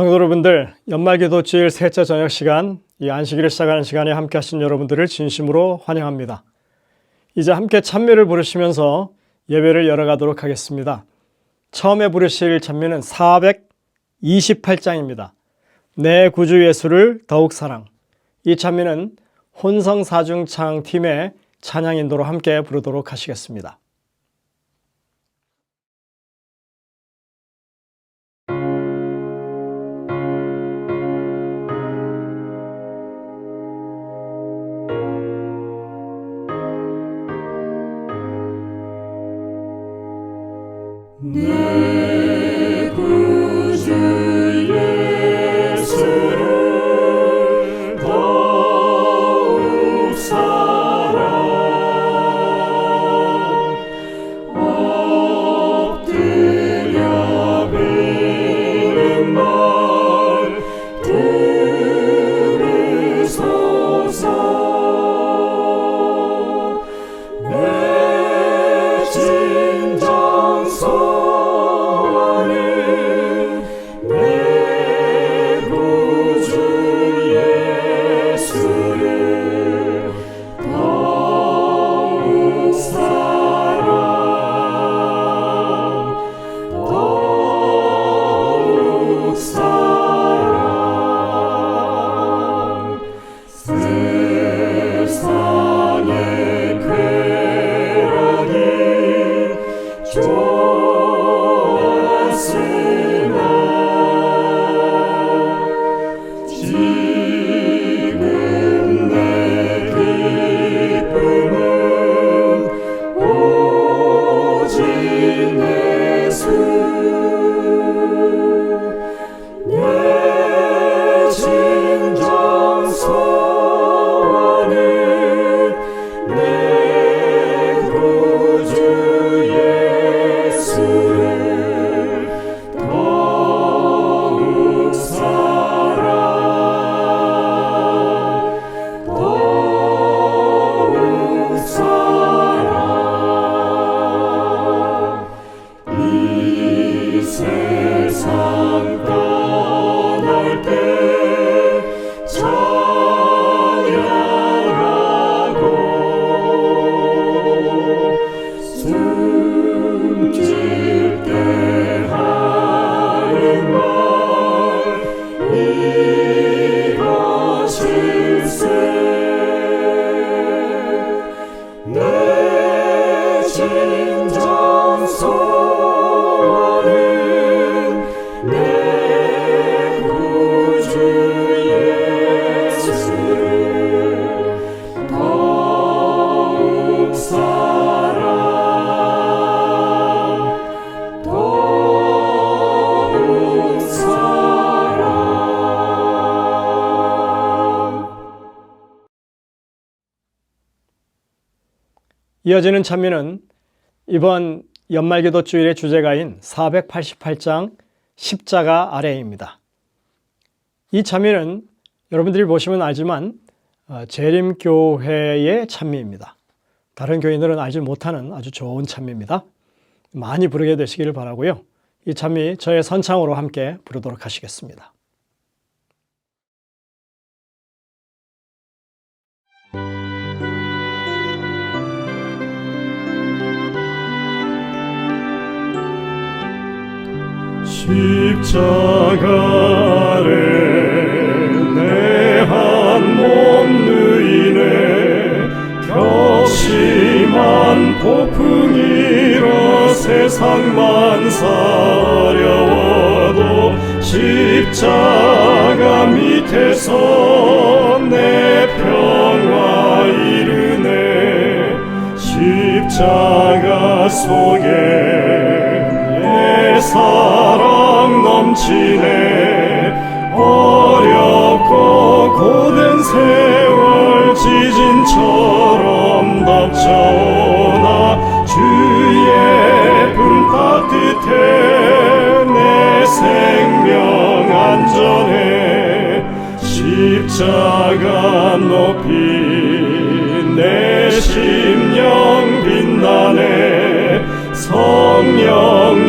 성도 여러분들, 연말기도 주일 셋째 저녁 시간, 이 안식일을 시작하는 시간에 함께 하신 여러분들을 진심으로 환영합니다. 이제 함께 찬미를 부르시면서 예배를 열어가도록 하겠습니다. 처음에 부르실 찬미는 428장입니다. 내 구주 예수를 더욱 사랑. 이 찬미는 혼성사중창 팀의 찬양 인도로 함께 부르도록 하시겠습니다. 내 구주 예수를 더욱 사랑 엎드려 비는 말 들으소서. 내 진정 소원은 내 구주 예수를 더욱 사랑 더욱 사랑 세상의 쾌락이 좋았으나 지금 내 기쁨은 오직 예수. 내 진정 소원은 내 구주 예수를 더욱 사랑 더욱 사랑. 이 세상 떠날 때 찬양하고 숨질 때 하는 말 이것일세. 내 진정 소원은 내 구주 예수를 더욱 사랑 더욱 사랑. 이어지는 찬미는 이번 연말기도 주일의 주제가인 488장 십자가 아래입니다. 이 찬미는 여러분들이 보시면 알지만 재림교회의 찬미입니다. 다른 교인들은 알지 못하는 아주 좋은 찬미입니다. 많이 부르게 되시기를 바라고요. 이 찬미 저의 선창으로 함께 부르도록 하시겠습니다. 십자가 아래 내 한 몸 누이네. 격심한 폭풍이라 세상 만사 어려워도 십자가 밑에서 내 평화 이르네. 십자가 속에 내 사랑 넘치네. 어렵고 고된 세월 지진처럼 덮쳐오나 주의 품 따뜻해 내 생명 안전해. 십자가 높이 내 심령 빛나네. 성령님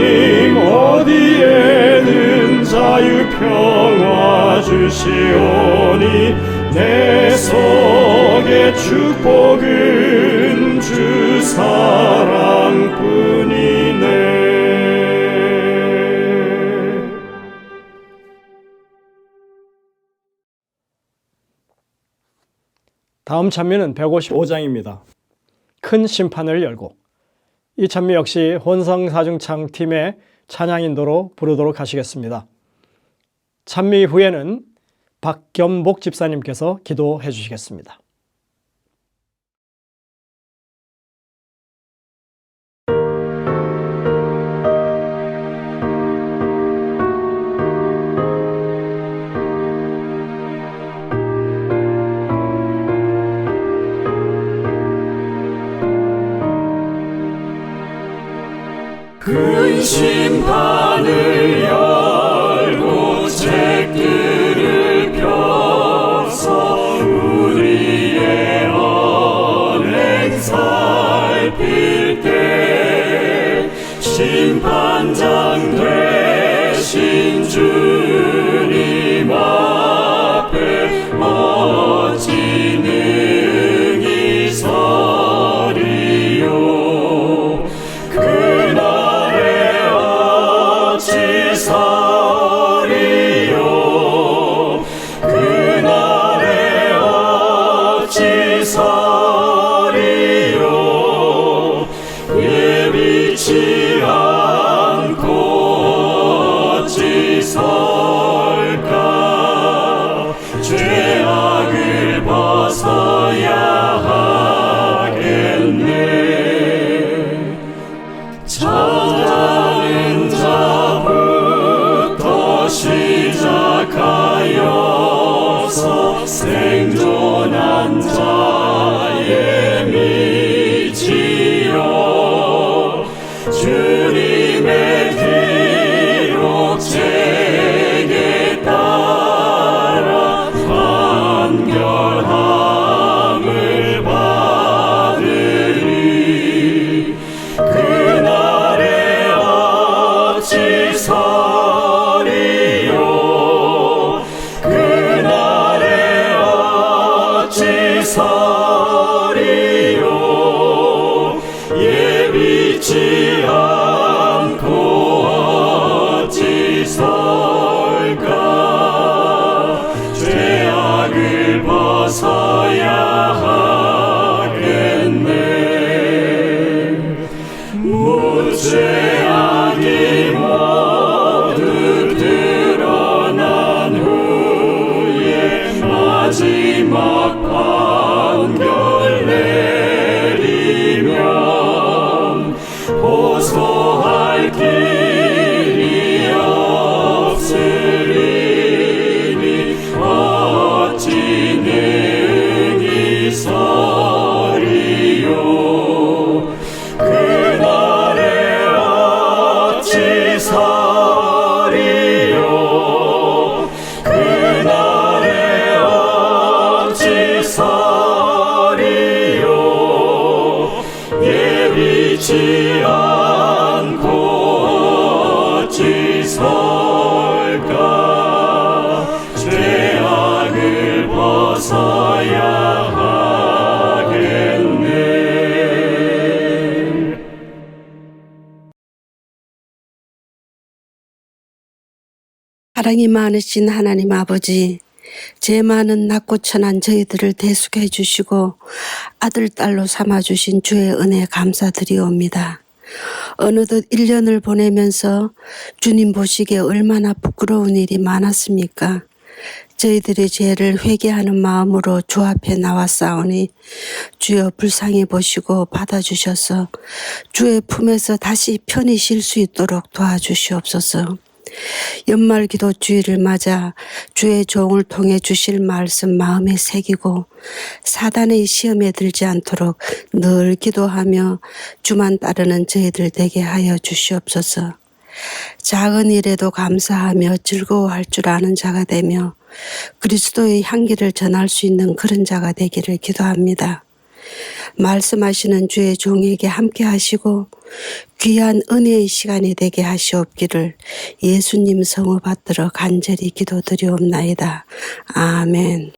어디에든 자유평화 주시오니 내 속에 축복은 주 사랑뿐이네. 다음 찬미는 155장입니다. 큰 심판을 열고 이 찬미 역시 혼성사중창 팀의 찬양 인도로 부르도록 하시겠습니다. 찬미 후에는 박겸복 집사님께서 기도해 주시겠습니다. 큰 심판을 열고 책들을 펴서 우리의 언행 살필 때 심판장 되신 주님 앞에 어찌 능히 서리요. 그날에 어찌 서리요. 그날에 어찌 서리요. 예비치 않고 어찌 설까. 죄악을 벗어야 하겠네. 잠자는 자부터 시작하여서 생존한 자의 미치여 주님의 기록책에 따라 판결함을 받으리. 그날에 어찌 서리요. 그날에 어찌 서리요. 예비치 않고 어찌 설까. 죄악을 벗어야 하겠네. 무죄악이 모두 드러난 후에 마지막 판결 내리면 호소할 길이 없으리니 어찌 능히 서리요. 그날에 어찌 서리요. 그날에 어찌 서리요. 예비치 않고 어찌 설까. 죄악을 벗어야 하겠네. 사랑이 많으신 하나님 아버지, 죄 많은 낮고 천한 저희들을 대속해 주시고 아들 딸로 삼아 주신 주의 은혜 감사드리옵니다. 어느덧 1년을 보내면서 주님 보시기에 얼마나 부끄러운 일이 많았습니까? 저희들의 죄를 회개하는 마음으로 주 앞에 나왔사오니 주여 불쌍히 보시고 받아주셔서 주의 품에서 다시 편히 쉴 수 있도록 도와주시옵소서. 연말 기도 주일을 맞아 주의 종을 통해 주실 말씀 마음에 새기고 사단의 시험에 들지 않도록 늘 기도하며 주만 따르는 저희들 되게 하여 주시옵소서. 작은 일에도 감사하며 즐거워할 줄 아는 자가 되며 그리스도의 향기를 전할 수 있는 그런 자가 되기를 기도합니다. 말씀하시는 주의 종에게 함께 하시고 귀한 은혜의 시간이 되게 하시옵기를 예수님 성을 받들어 간절히 기도드리옵나이다. 아멘.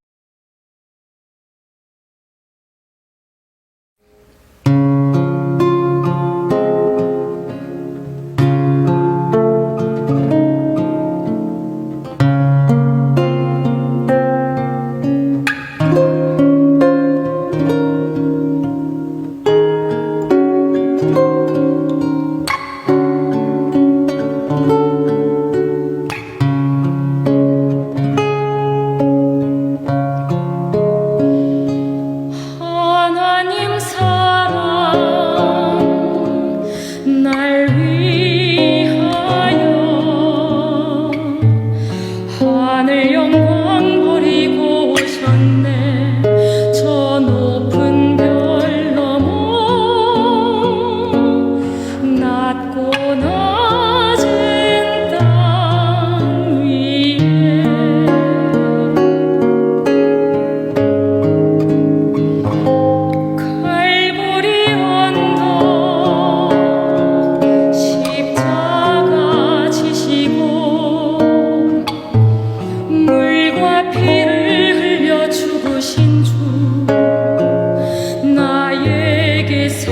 나에게 생명의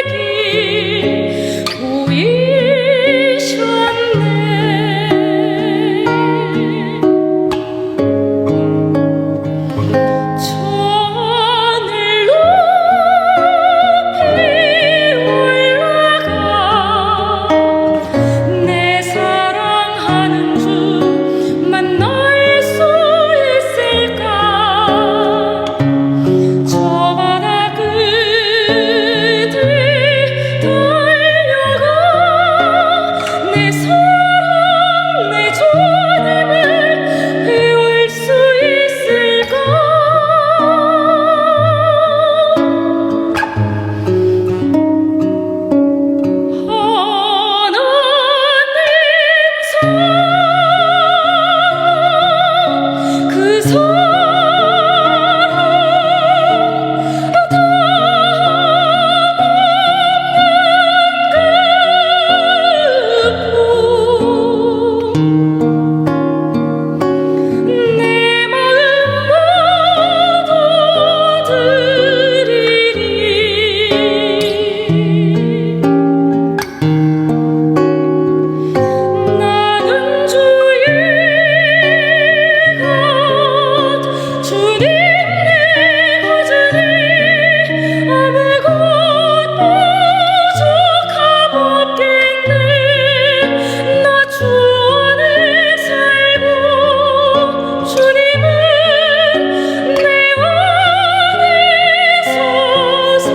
길 보이셨네. 천을 높이 올라가 내 사랑하는 주 만날 수 있을까. 저 바다 끝을 달려가 내 사랑 내 주님을 배울 수 있을까. 하나님 그 내 마음 모두 드리리. 나는 주의 것 주님 내 구주니 아무것도 부족함 없겠네. 나 주 안에 살고 주님은 내 안에서 살리.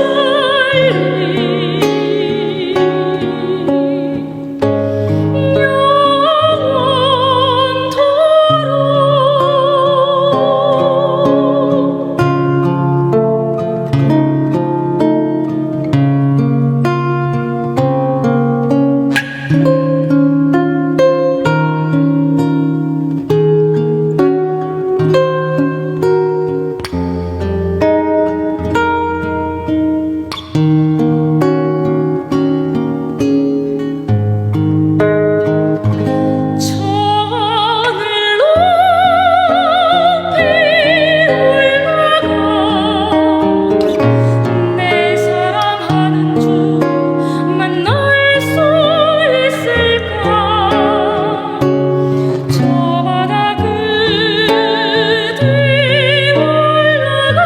영원토록. 천을 높이 올라가 내 사랑하는 주 만날 수 있을까. 저 바다 끝을 올라가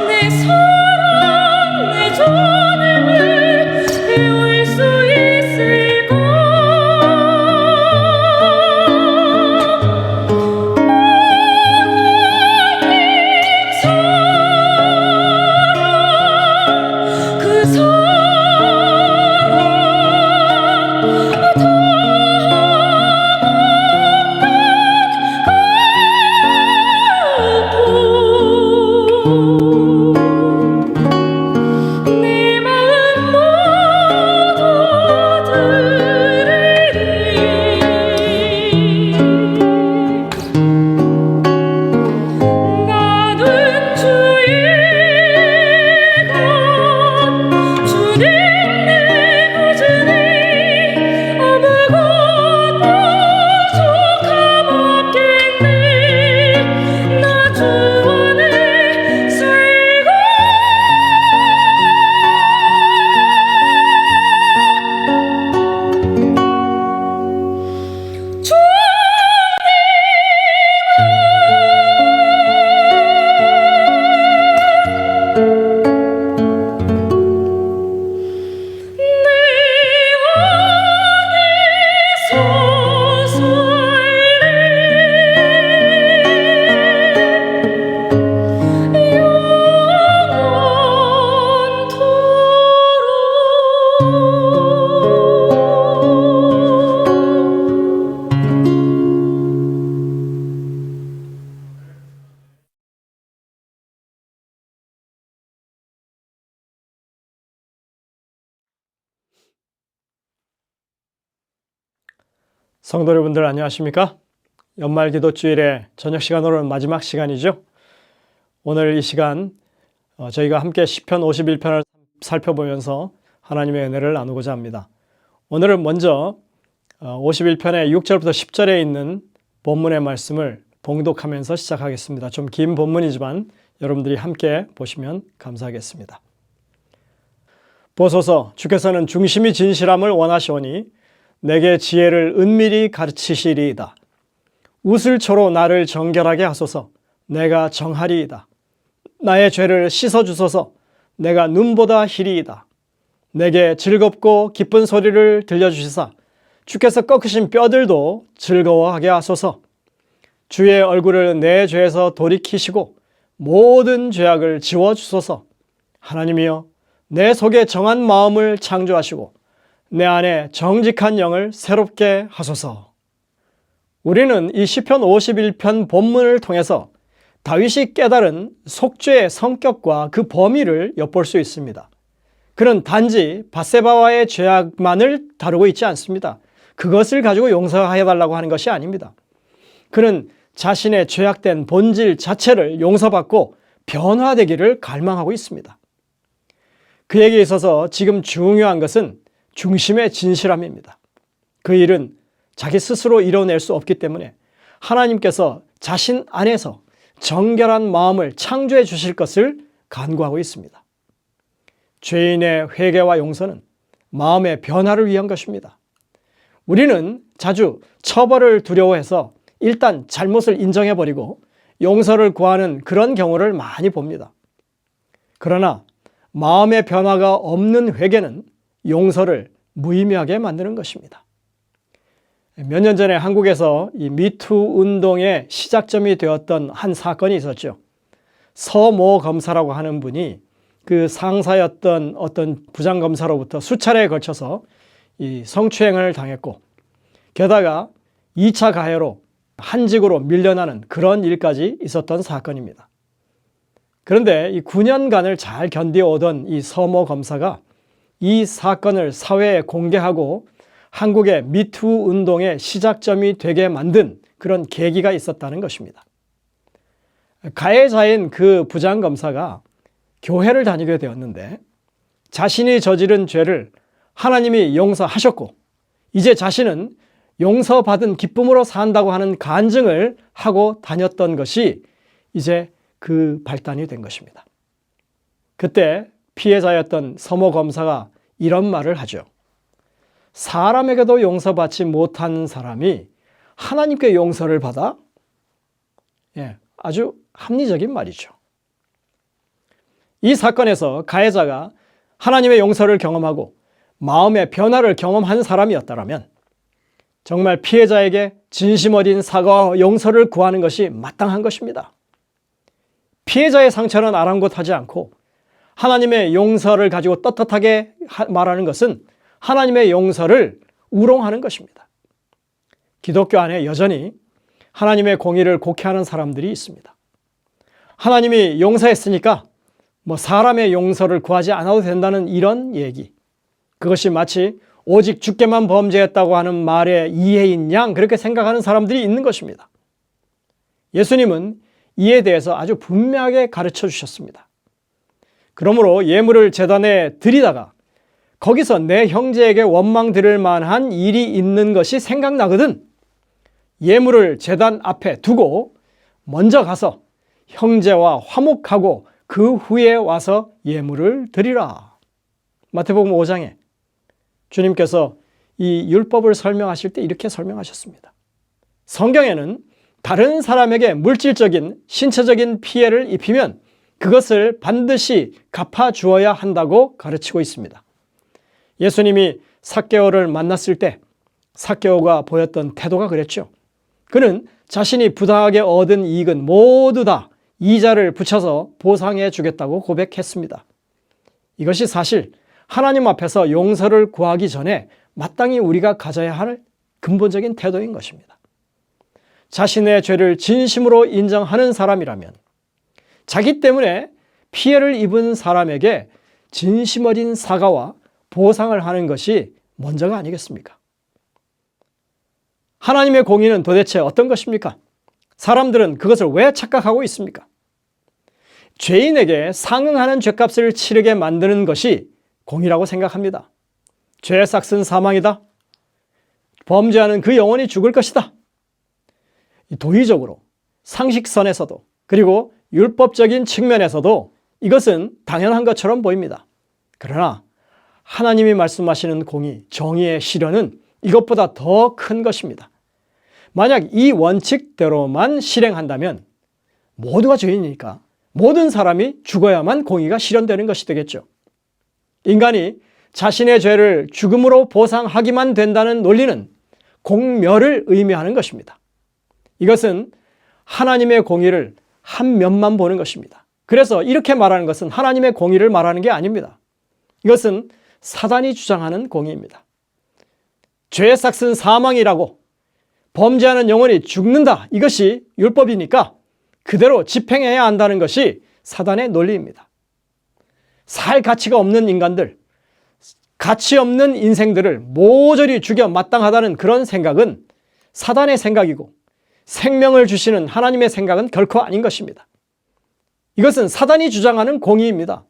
내 사랑 내 주님을 배울 수 있을까. 그 내 마음 모두 드리리. 나는 주의 것 주님 내 구주니 아무것도 부족함 없겠네. 나 주 안에 살고 성도 여러분들 안녕하십니까? 연말 기도 주일의 저녁 시간으로는 마지막 시간이죠. 오늘 이 시간 저희가 함께 시편 51편을 살펴보면서 하나님의 은혜를 나누고자 합니다. 오늘은 먼저 51편의 6절부터 10절에 있는 본문의 말씀을 봉독하면서 시작하겠습니다. 좀 긴 본문이지만 여러분들이 함께 보시면 감사하겠습니다. 보소서, 주께서는 중심이 진실함을 원하시오니 내게 지혜를 은밀히 가르치시리이다. 우슬초로 나를 정결하게 하소서. 내가 정하리이다. 나의 죄를 씻어주소서. 내가 눈보다 희리이다. 내게 즐겁고 기쁜 소리를 들려주시사 주께서 꺾으신 뼈들도 즐거워하게 하소서. 주의 얼굴을 내 죄에서 돌이키시고 모든 죄악을 지워주소서. 하나님이여, 내 속에 정한 마음을 창조하시고 내 안에 정직한 영을 새롭게 하소서. 우리는 이 시편 51편 본문을 통해서 다윗이 깨달은 속죄의 성격과 그 범위를 엿볼 수 있습니다. 그는 단지 밧세바와의 죄악만을 다루고 있지 않습니다. 그것을 가지고 용서해달라고 하는 것이 아닙니다. 그는 자신의 죄악된 본질 자체를 용서받고 변화되기를 갈망하고 있습니다. 그에게 있어서 지금 중요한 것은 중심의 진실함입니다. 그 일은 자기 스스로 이뤄낼 수 없기 때문에 하나님께서 자신 안에서 정결한 마음을 창조해 주실 것을 간구하고 있습니다. 죄인의 회개와 용서는 마음의 변화를 위한 것입니다. 우리는 자주 처벌을 두려워해서 일단 잘못을 인정해버리고 용서를 구하는 그런 경우를 많이 봅니다. 그러나 마음의 변화가 없는 회개는 용서를 무의미하게 만드는 것입니다. 몇 년 전에 한국에서 이 미투 운동의 시작점이 되었던 한 사건이 있었죠. 서모 검사라고 하는 분이 그 상사였던 어떤 부장검사로부터 수차례에 걸쳐서 이 성추행을 당했고 게다가 2차 가해로 한직으로 밀려나는 그런 일까지 있었던 사건입니다. 그런데 이 9년간을 잘 견디어오던 이 서모 검사가 이 사건을 사회에 공개하고 한국의 미투 운동의 시작점이 되게 만든 그런 계기가 있었다는 것입니다. 가해자인 그 부장검사가 교회를 다니게 되었는데 자신이 저지른 죄를 하나님이 용서하셨고 이제 자신은 용서받은 기쁨으로 산다고 하는 간증을 하고 다녔던 것이 이제 그 발단이 된 것입니다. 그때 피해자였던 서모 검사가 이런 말을 하죠. 사람에게도 용서받지 못한 사람이 하나님께 용서를 받아? 아주 합리적인 말이죠. 이 사건에서 가해자가 하나님의 용서를 경험하고 마음의 변화를 경험한 사람이었다면 정말 피해자에게 진심 어린 사과와 용서를 구하는 것이 마땅한 것입니다. 피해자의 상처는 아랑곳하지 않고 하나님의 용서를 가지고 떳떳하게 말하는 것은 하나님의 용서를 우롱하는 것입니다. 기독교 안에 여전히 하나님의 공의를 곡해하는 사람들이 있습니다. 하나님이 용서했으니까 사람의 용서를 구하지 않아도 된다는 이런 얘기. 그것이 마치 오직 주께만 범죄했다고 하는 말의 이해인 양 그렇게 생각하는 사람들이 있는 것입니다. 예수님은 이에 대해서 아주 분명하게 가르쳐 주셨습니다. 그러므로 예물을 제단에 드리다가 거기서 내 형제에게 원망 들을 만한 일이 있는 것이 생각나거든 예물을 제단 앞에 두고 먼저 가서 형제와 화목하고 그 후에 와서 예물을 드리라. 마태복음 5장에 주님께서 이 율법을 설명하실 때 이렇게 설명하셨습니다. 성경에는 다른 사람에게 물질적인 신체적인 피해를 입히면 그것을 반드시 갚아주어야 한다고 가르치고 있습니다. 예수님이 삭개오를 만났을 때 삭개오가 보였던 태도가 그랬죠. 그는 자신이 부당하게 얻은 이익은 모두 다 이자를 붙여서 보상해 주겠다고 고백했습니다. 이것이 사실 하나님 앞에서 용서를 구하기 전에 마땅히 우리가 가져야 할 근본적인 태도인 것입니다. 자신의 죄를 진심으로 인정하는 사람이라면 자기 때문에 피해를 입은 사람에게 진심 어린 사과와 보상을 하는 것이 먼저가 아니겠습니까? 하나님의 공의는 도대체 어떤 것입니까? 사람들은 그것을 왜 착각하고 있습니까? 죄인에게 상응하는 죄값을 치르게 만드는 것이 공의라고 생각합니다. 죄의 삭은 사망이다. 범죄하는 그 영혼이 죽을 것이다. 도의적으로, 상식선에서도, 그리고 율법적인 측면에서도 이것은 당연한 것처럼 보입니다. 그러나 하나님이 말씀하시는 공의, 정의의 실현은 이것보다 더 큰 것입니다. 만약 이 원칙대로만 실행한다면 모두가 죄인이니까 모든 사람이 죽어야만 공의가 실현되는 것이 되겠죠. 인간이 자신의 죄를 죽음으로 보상하기만 된다는 논리는 공멸을 의미하는 것입니다. 이것은 하나님의 공의를 한 면만 보는 것입니다. 그래서 이렇게 말하는 것은 하나님의 공의를 말하는 게 아닙니다. 이것은 사단이 주장하는 공의입니다. 죄의 삭은 사망이라고, 범죄하는 영혼이 죽는다, 이것이 율법이니까 그대로 집행해야 한다는 것이 사단의 논리입니다. 살 가치가 없는 인간들, 가치 없는 인생들을 모조리 죽여 마땅하다는 그런 생각은 사단의 생각이고, 생명을 주시는 하나님의 생각은 결코 아닌 것입니다. 이것은 사단이 주장하는 공의입니다.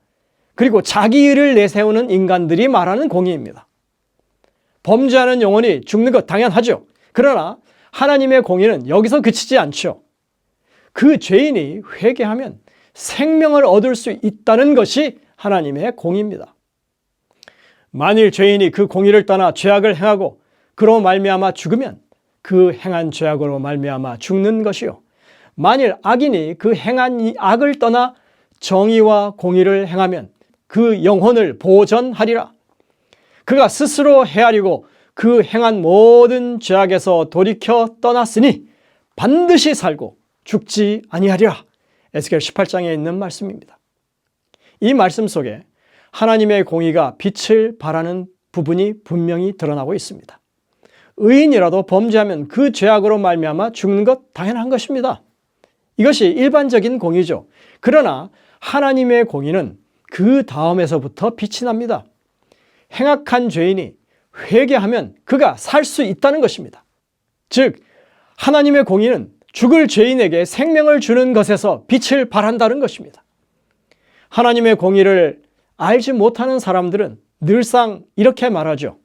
그리고 자기의를 내세우는 인간들이 말하는 공의입니다. 범죄하는 영혼이 죽는 것 당연하죠. 그러나 하나님의 공의는 여기서 그치지 않죠. 그 죄인이 회개하면 생명을 얻을 수 있다는 것이 하나님의 공의입니다. 만일 죄인이 그 공의를 떠나 죄악을 행하고 그로 말미암아 죽으면 그 행한 죄악으로 말미암아 죽는 것이요, 만일 악인이 그 행한 이 악을 떠나 정의와 공의를 행하면 그 영혼을 보전하리라. 그가 스스로 헤아리고 그 행한 모든 죄악에서 돌이켜 떠났으니 반드시 살고 죽지 아니하리라. 에스겔 18장에 있는 말씀입니다. 이 말씀 속에 하나님의 공의가 빛을 발하는 부분이 분명히 드러나고 있습니다. 의인이라도 범죄하면 그 죄악으로 말미암아 죽는 것 당연한 것입니다. 이것이 일반적인 공의죠. 그러나 하나님의 공의는 그 다음에서부터 빛이 납니다. 행악한 죄인이 회개하면 그가 살 수 있다는 것입니다. 즉, 하나님의 공의는 죽을 죄인에게 생명을 주는 것에서 빛을 발한다는 것입니다. 하나님의 공의를 알지 못하는 사람들은 늘상 이렇게 말하죠.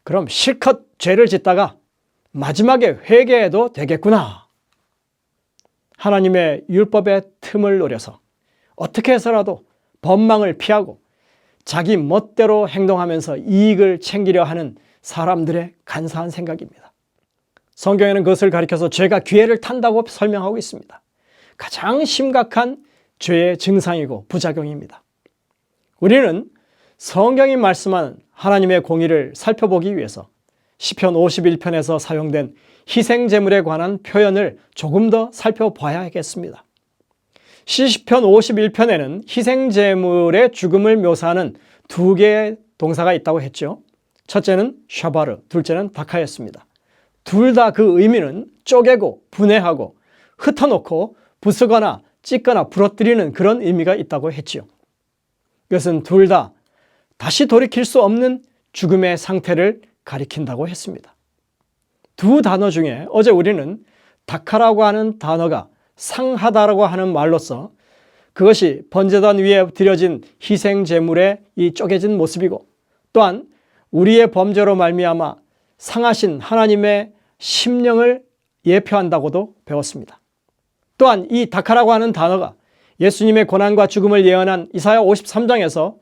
그럼 실컷 죄를 짓다가 마지막에 회개해도 되겠구나. 하나님의 율법의 틈을 노려서 어떻게 해서라도 법망을 피하고 자기 멋대로 행동하면서 이익을 챙기려 하는 사람들의 간사한 생각입니다. 성경에는 그것을 가리켜서 죄가 기회를 탄다고 설명하고 있습니다. 가장 심각한 죄의 증상이고 부작용입니다. 우리는 성경이 말씀하는 하나님의 공의를 살펴보기 위해서 시편 51편에서 사용된 희생제물에 관한 표현을 조금 더 살펴봐야겠습니다. 시편 51편에는 희생제물의 죽음을 묘사하는 두 개의 동사가 있다고 했죠. 첫째는 샤바르, 둘째는 다카였습니다. 둘 다 그 의미는 쪼개고 분해하고 흩어놓고 부수거나 찢거나 부러뜨리는 그런 의미가 있다고 했지요. 이것은 둘 다 다시 돌이킬 수 없는 죽음의 상태를 가리킨다고 했습니다. 두 단어 중에 어제 우리는 다카라고 하는 단어가 상하다라고 하는 말로서 그것이 번제단 위에 드려진 희생제물의 이 쪼개진 모습이고, 또한 우리의 범죄로 말미암아 상하신 하나님의 심령을 예표한다고도 배웠습니다. 또한 이 다카라고 하는 단어가 예수님의 고난과 죽음을 예언한 이사야 53장에서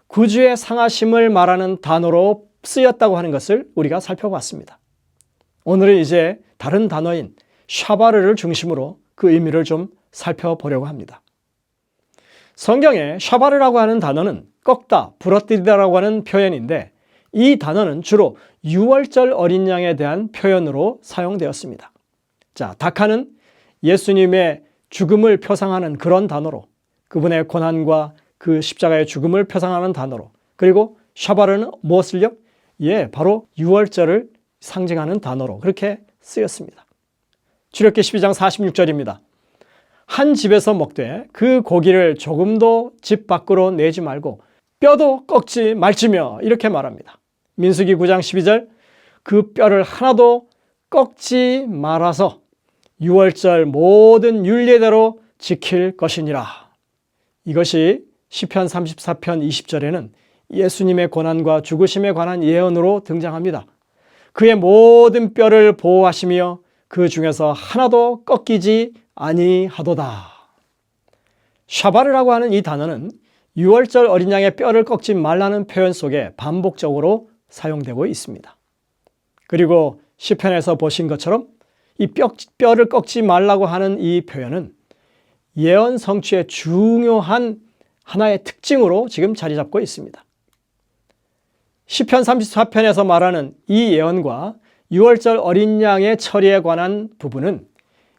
구주의 상하심을 말하는 단어로 쓰였다고 하는 것을 우리가 살펴봤습니다. 오늘은 이제 다른 단어인 샤바르를 중심으로 그 의미를 좀 살펴보려고 합니다. 성경에 샤바르라고 하는 단어는 꺾다, 부러뜨리다라고 하는 표현인데, 이 단어는 주로 유월절 어린 양에 대한 표현으로 사용되었습니다. 자, 다카는 예수님의 죽음을 표상하는 그런 단어로, 그분의 고난과 그 십자가의 죽음을 표상하는 단어로, 그리고 샤바르는 무엇을요? 바로 유월절을 상징하는 단어로 그렇게 쓰였습니다. 출애굽기 12장 46절입니다. 한 집에서 먹되 그 고기를 조금도 집 밖으로 내지 말고 뼈도 꺾지 말지며, 이렇게 말합니다. 민수기 9장 12절, 그 뼈를 하나도 꺾지 말아서 유월절 모든 율례대로 지킬 것이니라. 이것이 시편 34편 20절에는 예수님의 고난과 죽으심에 관한 예언으로 등장합니다. 그의 모든 뼈를 보호하시며 그 중에서 하나도 꺾이지 아니하도다. 샤바르라고 하는 이 단어는 유월절 어린 양의 뼈를 꺾지 말라는 표현 속에 반복적으로 사용되고 있습니다. 그리고 시편에서 보신 것처럼 이 뼈를 꺾지 말라고 하는 이 표현은 예언 성취의 중요한 하나의 특징으로 지금 자리 잡고 있습니다. 시편 34편에서 말하는 이 예언과 유월절 어린 양의 처리에 관한 부분은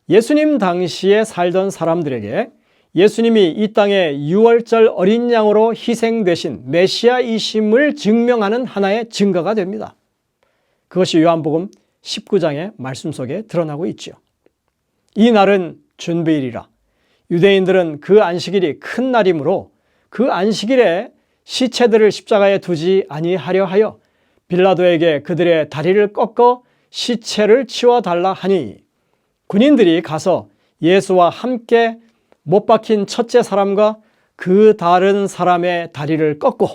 예수님 당시에 살던 사람들에게 예수님이 이 땅에 유월절 어린 양으로 희생되신 메시아이심을 증명하는 하나의 증거가 됩니다. 그것이 요한복음 19장의 말씀 속에 드러나고 있죠. 이 날은 준비일이라. 유대인들은 그 안식일이 큰 날이므로 그 안식일에 시체들을 십자가에 두지 아니하려 하여 빌라도에게 그들의 다리를 꺾어 시체를 치워달라 하니 군인들이 가서 예수와 함께 못 박힌 첫째 사람과 그 다른 사람의 다리를 꺾고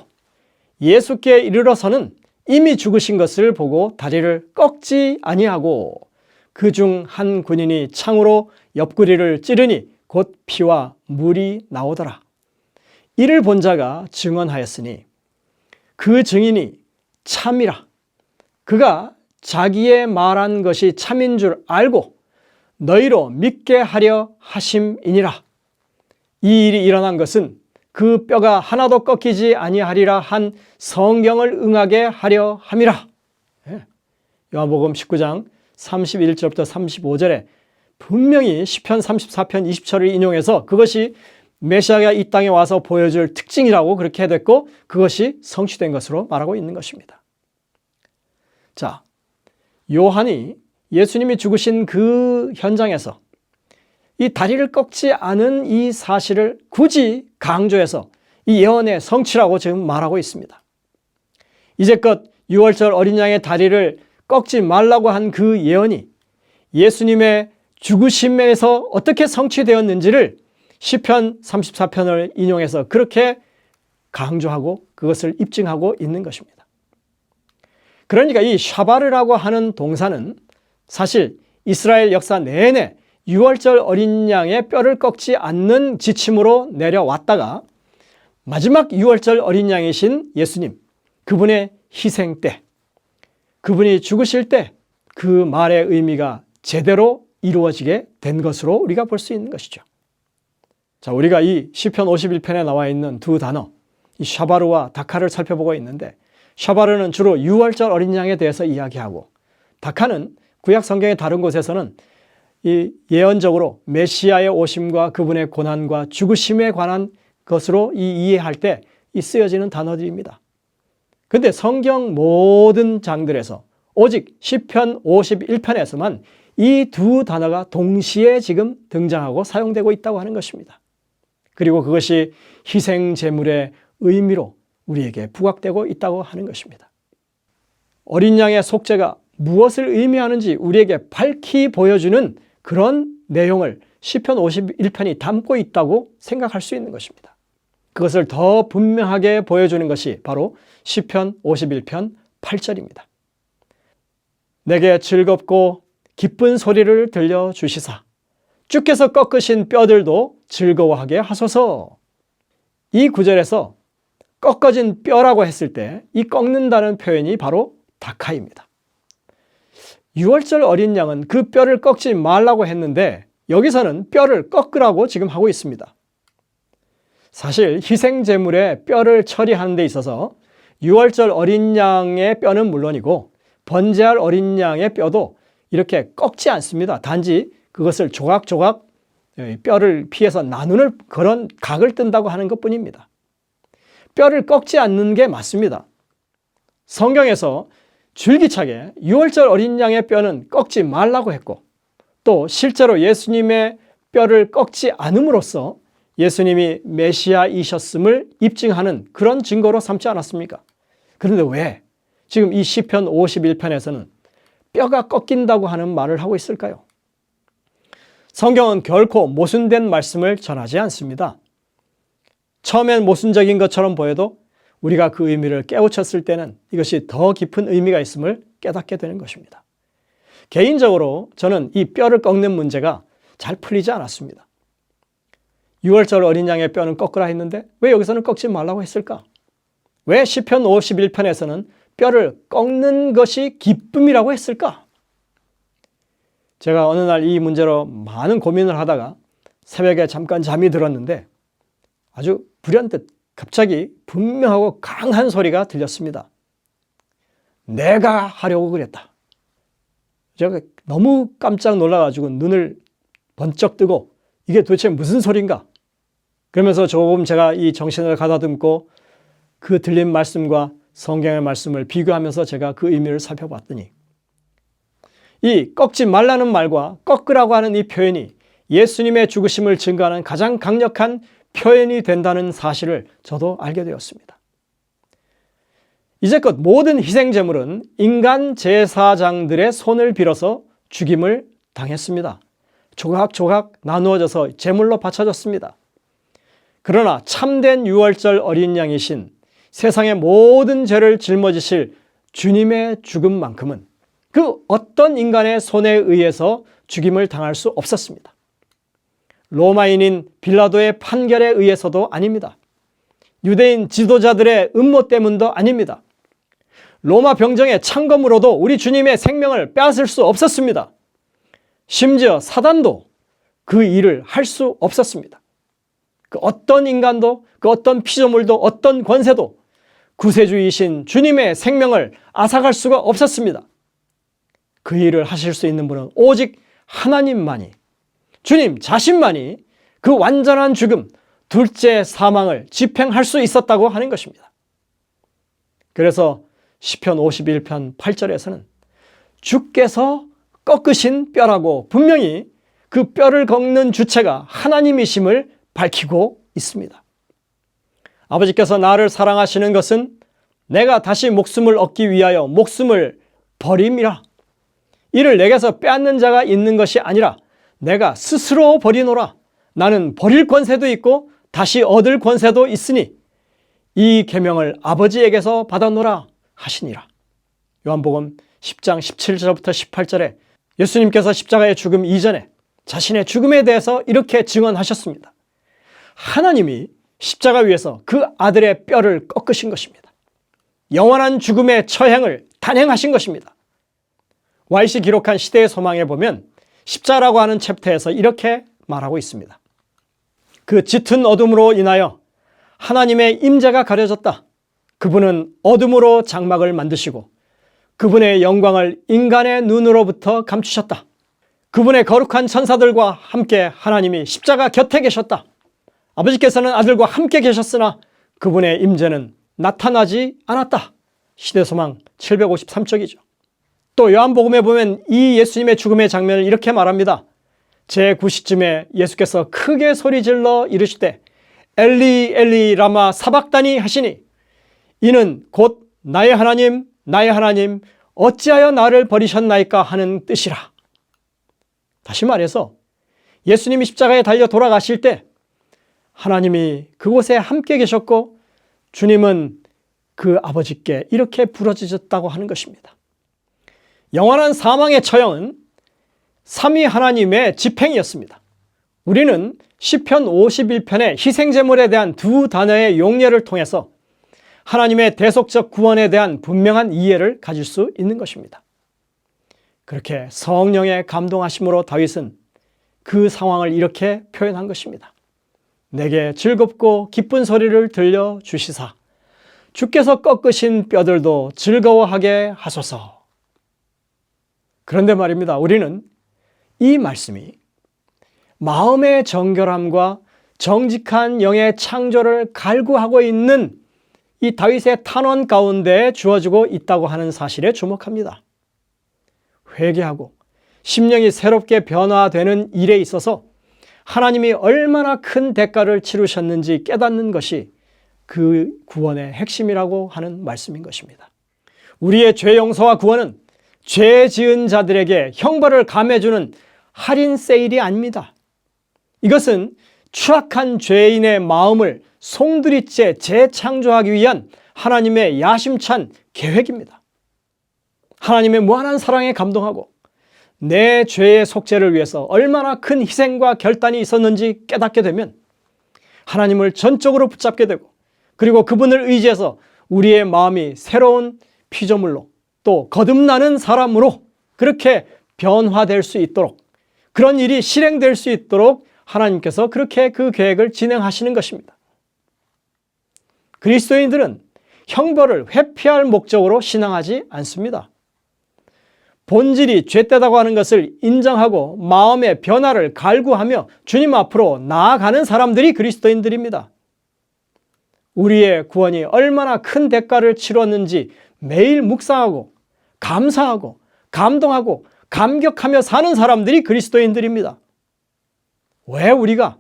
예수께 이르러서는 이미 죽으신 것을 보고 다리를 꺾지 아니하고 그중 한 군인이 창으로 옆구리를 찌르니 곧 피와 물이 나오더라. 이를 본 자가 증언하였으니 그 증인이 참이라. 그가 자기의 말한 것이 참인 줄 알고 너희로 믿게 하려 하심이니라. 이 일이 일어난 것은 그 뼈가 하나도 꺾이지 아니하리라 한 성경을 응하게 하려 함이라. 요한복음 19장 31절부터 35절에 분명히 시편 34편 20절을 인용해서 그것이 메시아가 이 땅에 와서 보여줄 특징이라고 그렇게 됐고 그것이 성취된 것으로 말하고 있는 것입니다. 자, 요한이 예수님이 죽으신 그 현장에서 이 다리를 꺾지 않은 이 사실을 굳이 강조해서 이 예언의 성취라고 지금 말하고 있습니다. 이제껏 유월절 어린 양의 다리를 꺾지 말라고 한 그 예언이 예수님의 죽으심에서 어떻게 성취되었는지를 시편 34편을 인용해서 그렇게 강조하고 그것을 입증하고 있는 것입니다. 그러니까 이 샤바르라고 하는 동사는 사실 이스라엘 역사 내내 유월절 어린 양의 뼈를 꺾지 않는 지침으로 내려왔다가 마지막 유월절 어린 양이신 예수님, 그분의 희생 때, 그분이 죽으실 때 그 말의 의미가 제대로 이루어지게 된 것으로 우리가 볼 수 있는 것이죠. 자, 우리가 이 시편 51편에 나와 있는 두 단어, 이 샤바르와 다카를 살펴보고 있는데 샤바르는 주로 유월절 어린 양에 대해서 이야기하고 다카는 구약 성경의 다른 곳에서는 이 예언적으로 메시아의 오심과 그분의 고난과 죽으심에 관한 것으로 이해할 때 쓰여지는 단어들입니다. 그런데 성경 모든 장들에서 오직 시편 51편에서만 이 두 단어가 동시에 지금 등장하고 사용되고 있다고 하는 것입니다. 그리고 그것이 희생 제물의 의미로 우리에게 부각되고 있다고 하는 것입니다. 어린 양의 속죄가 무엇을 의미하는지 우리에게 밝히 보여주는 그런 내용을 시편 51편이 담고 있다고 생각할 수 있는 것입니다. 그것을 더 분명하게 보여주는 것이 바로 시편 51편 8절입니다. 내게 즐겁고 기쁜 소리를 들려주시사 주께서 꺾으신 뼈들도 즐거워하게 하소서. 이 구절에서 꺾어진 뼈라고 했을 때 이 꺾는다는 표현이 바로 다카입니다. 유월절 어린 양은 그 뼈를 꺾지 말라고 했는데 여기서는 뼈를 꺾으라고 지금 하고 있습니다. 사실 희생제물의 뼈를 처리하는 데 있어서 유월절 어린 양의 뼈는 물론이고 번제할 어린 양의 뼈도 이렇게 꺾지 않습니다. 단지 그것을 조각조각 뼈를 피해서 나누는 그런 각을 뜬다고 하는 것뿐입니다. 뼈를 꺾지 않는 게 맞습니다. 성경에서 줄기차게 유월절 어린 양의 뼈는 꺾지 말라고 했고 또 실제로 예수님의 뼈를 꺾지 않음으로써 예수님이 메시아이셨음을 입증하는 그런 증거로 삼지 않았습니까? 그런데 왜 지금 이 시편 51편에서는 뼈가 꺾인다고 하는 말을 하고 있을까요? 성경은 결코 모순된 말씀을 전하지 않습니다. 처음엔 모순적인 것처럼 보여도 우리가 그 의미를 깨우쳤을 때는 이것이 더 깊은 의미가 있음을 깨닫게 되는 것입니다. 개인적으로 저는 이 뼈를 꺾는 문제가 잘 풀리지 않았습니다. 6월절 어린 양의 뼈는 꺾으라 했는데 왜 여기서는 꺾지 말라고 했을까? 왜 시편 51편에서는 뼈를 꺾는 것이 기쁨이라고 했을까? 제가 어느 날 이 문제로 많은 고민을 하다가 새벽에 잠깐 잠이 들었는데 아주 불현듯 갑자기 분명하고 강한 소리가 들렸습니다. 내가 하려고 그랬다. 제가 너무 깜짝 놀라가지고 눈을 번쩍 뜨고 이게 도대체 무슨 소린가? 그러면서 조금 제가 이 정신을 가다듬고 그 들린 말씀과 성경의 말씀을 비교하면서 제가 그 의미를 살펴봤더니 이 꺾지 말라는 말과 꺾으라고 하는 이 표현이 예수님의 죽으심을 증거하는 가장 강력한 표현이 된다는 사실을 저도 알게 되었습니다. 이제껏 모든 희생제물은 인간 제사장들의 손을 빌어서 죽임을 당했습니다. 조각조각 나누어져서 제물로 바쳐졌습니다. 그러나 참된 유월절 어린 양이신 세상의 모든 죄를 짊어지실 주님의 죽음만큼은 그 어떤 인간의 손에 의해서 죽임을 당할 수 없었습니다. 로마인인 빌라도의 판결에 의해서도 아닙니다. 유대인 지도자들의 음모 때문도 아닙니다. 로마 병정의 창검으로도 우리 주님의 생명을 빼앗을 수 없었습니다. 심지어 사단도 그 일을 할 수 없었습니다. 그 어떤 인간도, 그 어떤 피조물도, 어떤 권세도 구세주이신 주님의 생명을 앗아갈 수가 없었습니다. 그 일을 하실 수 있는 분은 오직 하나님만이, 주님 자신만이 그 완전한 죽음, 둘째 사망을 집행할 수 있었다고 하는 것입니다. 그래서 시편 51편 8절에서는 주께서 꺾으신 뼈라고 분명히 그 뼈를 꺾는 주체가 하나님이심을 밝히고 있습니다. 아버지께서 나를 사랑하시는 것은 내가 다시 목숨을 얻기 위하여 목숨을 버림이라. 이를 내게서 빼앗는 자가 있는 것이 아니라 내가 스스로 버리노라. 나는 버릴 권세도 있고 다시 얻을 권세도 있으니 이 계명을 아버지에게서 받아노라 하시니라. 요한복음 10장 17절부터 18절에 예수님께서 십자가의 죽음 이전에 자신의 죽음에 대해서 이렇게 증언하셨습니다. 하나님이 십자가 위에서 그 아들의 뼈를 꺾으신 것입니다. 영원한 죽음의 처형을 단행하신 것입니다. 와이시 기록한 시대의 소망에 보면 십자라고 하는 챕터에서 이렇게 말하고 있습니다. 그 짙은 어둠으로 인하여 하나님의 임재가 가려졌다. 그분은 어둠으로 장막을 만드시고 그분의 영광을 인간의 눈으로부터 감추셨다. 그분의 거룩한 천사들과 함께 하나님이 십자가 곁에 계셨다. 아버지께서는 아들과 함께 계셨으나 그분의 임재는 나타나지 않았다. 시대소망 753쪽이죠. 또 요한복음에 보면 이 예수님의 죽음의 장면을 이렇게 말합니다. 제9시쯤에 예수께서 크게 소리질러 이르시되 엘리 엘리 라마 사박다니 하시니 이는 곧 나의 하나님 어찌하여 나를 버리셨나이까 하는 뜻이라. 다시 말해서 예수님이 십자가에 달려 돌아가실 때 하나님이 그곳에 함께 계셨고 주님은 그 아버지께 이렇게 부르짖었다고 하는 것입니다. 영원한 사망의 처형은 삼위 하나님의 집행이었습니다. 우리는 시편 51편의 희생제물에 대한 두 단어의 용례를 통해서 하나님의 대속적 구원에 대한 분명한 이해를 가질 수 있는 것입니다. 그렇게 성령의 감동하심으로 다윗은 그 상황을 이렇게 표현한 것입니다. 내게 즐겁고 기쁜 소리를 들려주시사 주께서 꺾으신 뼈들도 즐거워하게 하소서. 그런데 말입니다. 우리는 이 말씀이 마음의 정결함과 정직한 영의 창조를 갈구하고 있는 이 다윗의 탄원 가운데 주어지고 있다고 하는 사실에 주목합니다. 회개하고 심령이 새롭게 변화되는 일에 있어서 하나님이 얼마나 큰 대가를 치르셨는지 깨닫는 것이 그 구원의 핵심이라고 하는 말씀인 것입니다. 우리의 죄 용서와 구원은 죄 지은 자들에게 형벌을 감해주는 할인 세일이 아닙니다. 이것은 추악한 죄인의 마음을 송두리째 재창조하기 위한 하나님의 야심찬 계획입니다. 하나님의 무한한 사랑에 감동하고 내 죄의 속죄를 위해서 얼마나 큰 희생과 결단이 있었는지 깨닫게 되면 하나님을 전적으로 붙잡게 되고, 그리고 그분을 의지해서 우리의 마음이 새로운 피조물로 또 거듭나는 사람으로 그렇게 변화될 수 있도록, 그런 일이 실행될 수 있도록 하나님께서 그렇게 그 계획을 진행하시는 것입니다. 그리스도인들은 형벌을 회피할 목적으로 신앙하지 않습니다. 본질이 죄되다고 하는 것을 인정하고 마음의 변화를 갈구하며 주님 앞으로 나아가는 사람들이 그리스도인들입니다. 우리의 구원이 얼마나 큰 대가를 치렀는지 매일 묵상하고 감사하고 감동하고 감격하며 사는 사람들이 그리스도인들입니다. 왜 우리가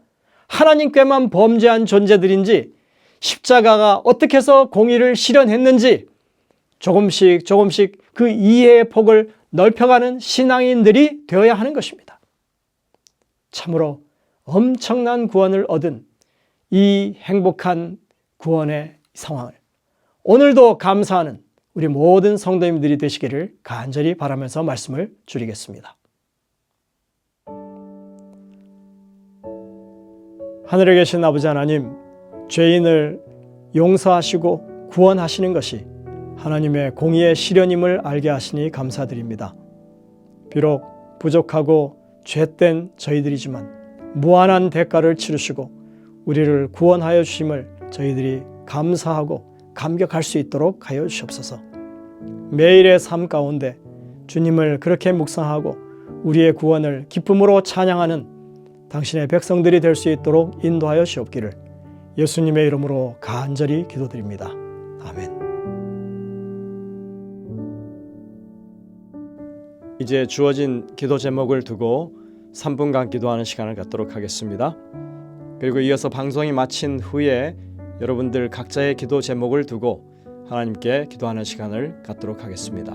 하나님께만 범죄한 존재들인지, 십자가가 어떻게 해서 공의를 실현했는지 조금씩 그 이해의 폭을 넓혀가는 신앙인들이 되어야 하는 것입니다. 참으로 엄청난 구원을 얻은 이 행복한 구원의 상황을 오늘도 감사하는 우리 모든 성도님들이 되시기를 간절히 바라면서 말씀을 줄이겠습니다. 하늘에 계신 아버지 하나님, 죄인을 용서하시고 구원하시는 것이 하나님의 공의의 실현임을 알게 하시니 감사드립니다. 비록 부족하고 죄된 저희들이지만 무한한 대가를 치르시고 우리를 구원하여 주심을 저희들이 감사하고 감격할 수 있도록 하여 주시옵소서. 매일의 삶 가운데 주님을 그렇게 묵상하고 우리의 구원을 기쁨으로 찬양하는 당신의 백성들이 될 수 있도록 인도하여 주옵기를 예수님의 이름으로 간절히 기도드립니다. 아멘. 이제 주어진 기도 제목을 두고 3분간 기도하는 시간을 갖도록 하겠습니다. 그리고 이어서 방송이 마친 후에 여러분들 각자의 기도 제목을 두고 하나님께 기도하는 시간을 갖도록 하겠습니다.